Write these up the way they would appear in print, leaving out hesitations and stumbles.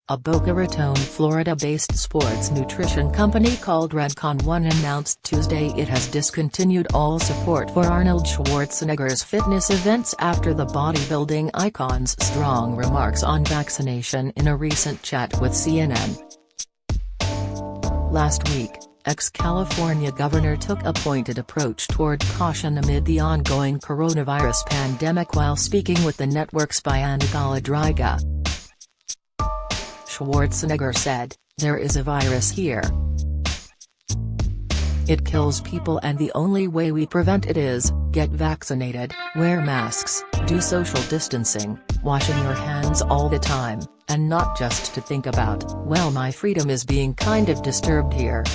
A Boca Raton, Florida-based sports nutrition company called Redcon One announced Tuesday it has discontinued all support for Arnold Schwarzenegger's fitness events after the bodybuilding icon's strong remarks on vaccination in a recent chat with CNN. Last week, ex-California governor took a pointed approach toward caution amid the ongoing coronavirus pandemic while speaking with the network's Bianca Galadriga. Schwarzenegger said, "There is a virus here. It kills people and the only way we prevent it is, get vaccinated, wear masks, do social distancing, washing your hands all the time, and not just to think about, well, my freedom is being kind of disturbed here.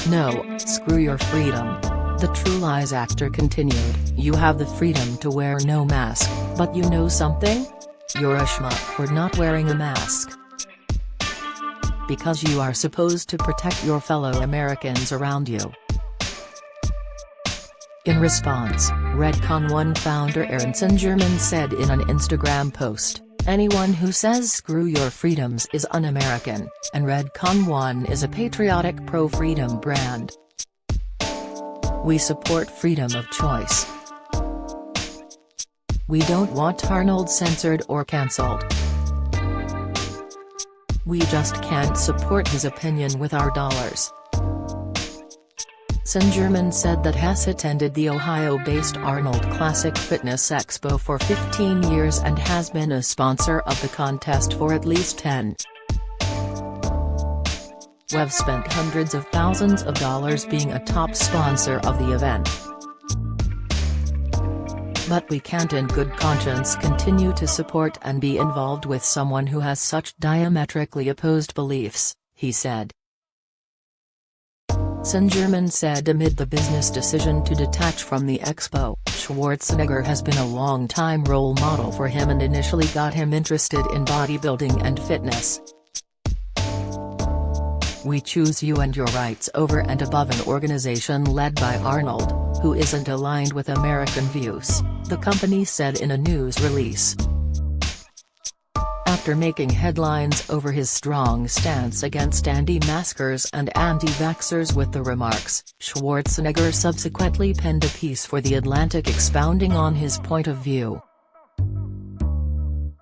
No, screw your freedom." The True Lies actor continued, "You have the freedom to wear no mask, but you know something? You're a schmuck for not wearing a mask. Because you are supposed to protect your fellow Americans around you." In response, Redcon One founder Aaron Singerman said in an Instagram post, "Anyone who says screw your freedoms is un-American, and Redcon One is a patriotic pro-freedom brand. We support freedom of choice. We don't want Arnold censored or cancelled. We just can't support his opinion with our dollars." Singerman said that has attended the Ohio-based Arnold Classic Fitness Expo for 15 years and has been a sponsor of the contest for at least 10. "We've spent hundreds of thousands of dollars being a top sponsor of the event. But we can't in good conscience continue to support and be involved with someone who has such diametrically opposed beliefs," he said. Singerman said amid the business decision to detach from the expo, Schwarzenegger has been a long-time role model for him and initially got him interested in bodybuilding and fitness. "We choose you and your rights over and above an organization led by Arnold, who isn't aligned with American views," the company said in a news release. After making headlines over his strong stance against anti-maskers and anti-vaxxers with the remarks, Schwarzenegger subsequently penned a piece for The Atlantic expounding on his point of view.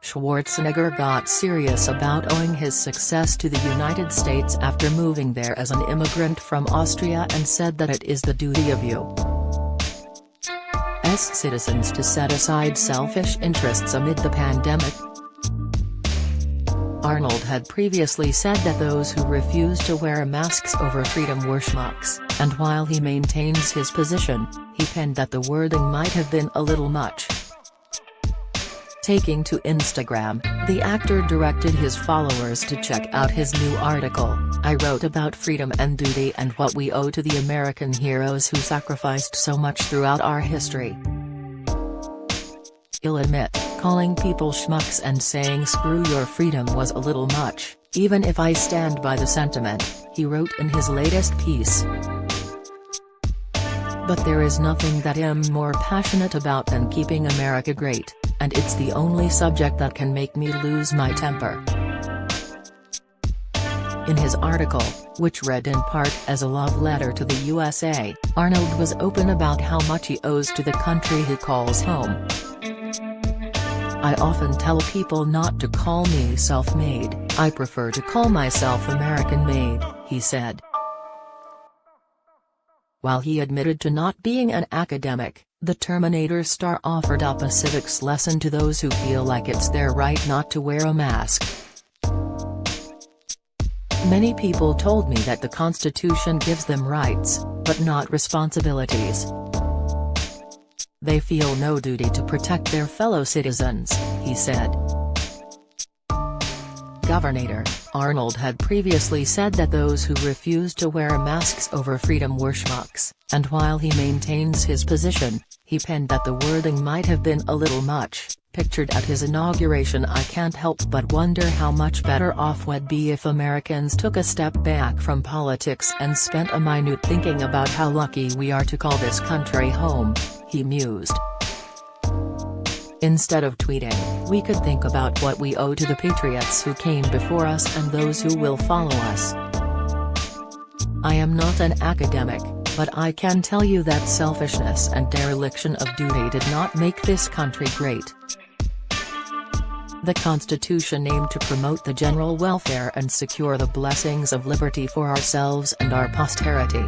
Schwarzenegger got serious about owing his success to the United States after moving there as an immigrant from Austria and said that it is the duty of U.S. citizens to set aside selfish interests amid the pandemic. Arnold had previously said that those who refuse to wear masks over freedom were schmucks, and while he maintains his position, he penned that the wording might have been a little much. Taking to Instagram, the actor directed his followers to check out his new article, "I wrote about freedom and duty and what we owe to the American heroes who sacrificed so much throughout our history. I'll admit, calling people schmucks and saying screw your freedom was a little much, even if I stand by the sentiment," he wrote in his latest piece. "But there is nothing that I'm more passionate about than keeping America great, and it's the only subject that can make me lose my temper." In his article, which read in part as a love letter to the USA, Arnold was open about how much he owes to the country he calls home. "I often tell people not to call me self-made, I prefer to call myself American-made," he said. While he admitted to not being an academic, the Terminator star offered up a civics lesson to those who feel like it's their right not to wear a mask. "Many people told me that the Constitution gives them rights, but not responsibilities. They feel no duty to protect their fellow citizens," he said. Governor Arnold had previously said that those who refused to wear masks over freedom were schmucks, and while he maintains his position, he penned that the wording might have been a little much. Pictured at his inauguration, "I can't help but wonder how much better off we'd be if Americans took a step back from politics and spent a minute thinking about how lucky we are to call this country home," he mused. Instead of tweeting, we could think about what we owe to the patriots who came before us and those who will follow us. I am not an academic, but I can tell you that selfishness and dereliction of duty did not make this country great. The Constitution aimed to promote the general welfare and secure the blessings of liberty for ourselves and our posterity.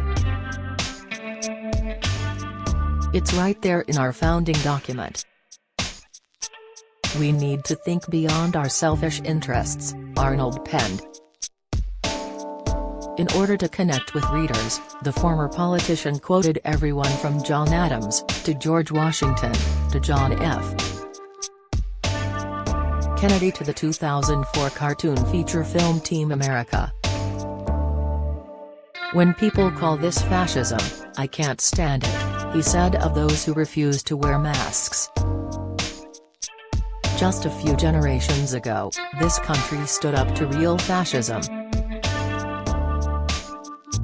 It's right there in our founding document. We need to think beyond our selfish interests, Arnold penned. In order to connect with readers, the former politician quoted everyone from John Adams, to George Washington, to John F. Kennedy to the 2004 cartoon feature film Team America. When people call this fascism, I can't stand it, he said of those who refuse to wear masks. Just a few generations ago, this country stood up to real fascism.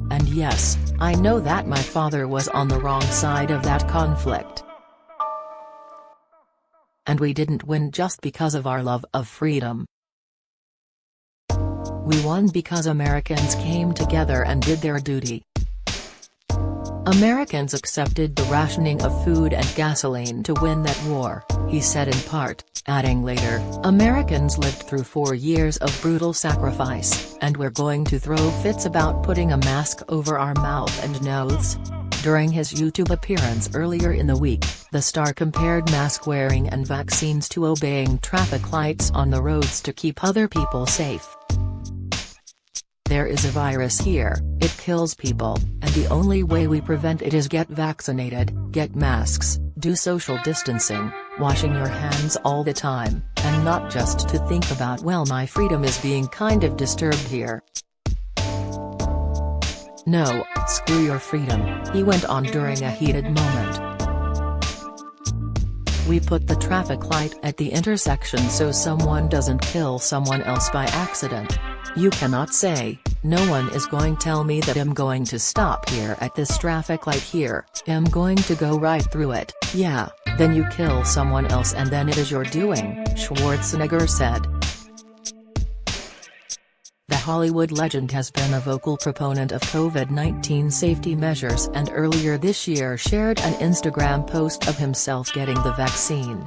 And yes, I know that my father was on the wrong side of that conflict. And we didn't win just because of our love of freedom. We won because Americans came together and did their duty. Americans accepted the rationing of food and gasoline to win that war, he said in part, adding later, Americans lived through 4 years of brutal sacrifice, and we're going to throw fits about putting a mask over our mouth and nose. During his YouTube appearance earlier in the week, the star compared mask wearing and vaccines to obeying traffic lights on the roads to keep other people safe. There is a virus here, it kills people, and the only way we prevent it is get vaccinated, get masks, do social distancing, washing your hands all the time, and not just to think about well my freedom is being kind of disturbed here. No, screw your freedom, he went on during a heated moment. We put the traffic light at the intersection so someone doesn't kill someone else by accident. You cannot say, no one is going to tell me that I'm going to stop here at this traffic light here, I'm going to go right through it, yeah, then you kill someone else and then it is your doing, Schwarzenegger said. The Hollywood legend has been a vocal proponent of COVID-19 safety measures and earlier this year shared an Instagram post of himself getting the vaccine.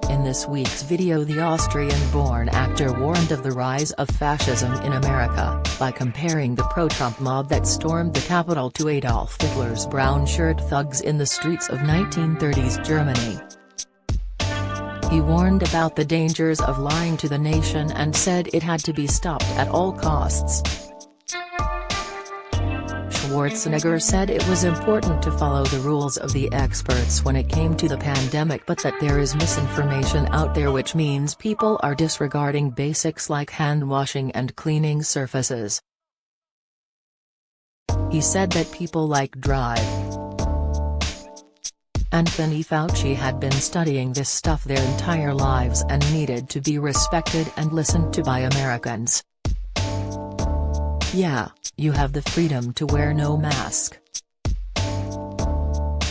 In this week's video, the Austrian-born actor warned of the rise of fascism in America, by comparing the pro-Trump mob that stormed the Capitol to Adolf Hitler's brown-shirt thugs in the streets of 1930s Germany. He warned about the dangers of lying to the nation and said it had to be stopped at all costs. Schwarzenegger said it was important to follow the rules of the experts when it came to the pandemic, but that there is misinformation out there, which means people are disregarding basics like hand washing and cleaning surfaces. He said that people like drive. Anthony Fauci had been studying this stuff their entire lives and needed to be respected and listened to by Americans. Yeah, you have the freedom to wear no mask.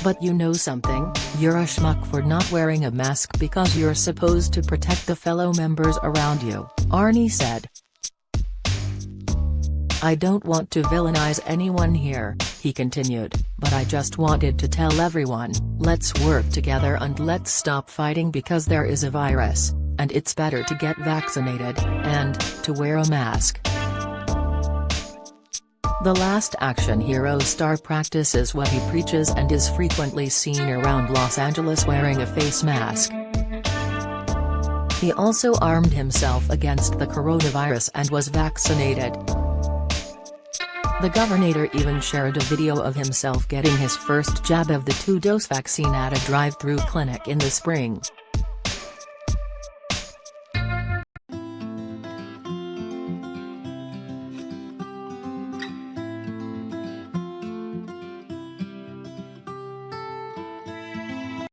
But you know something, you're a schmuck for not wearing a mask because you're supposed to protect the fellow members around you, Arnie said. I don't want to villainize anyone here, he continued, but I just wanted to tell everyone, let's work together and let's stop fighting because there is a virus, and it's better to get vaccinated, and to wear a mask. The Last Action Hero star practices what he preaches and is frequently seen around Los Angeles wearing a face mask. He also armed himself against the coronavirus and was vaccinated. The governor even shared a video of himself getting his first jab of the 2-dose vaccine at a drive-through clinic in the spring.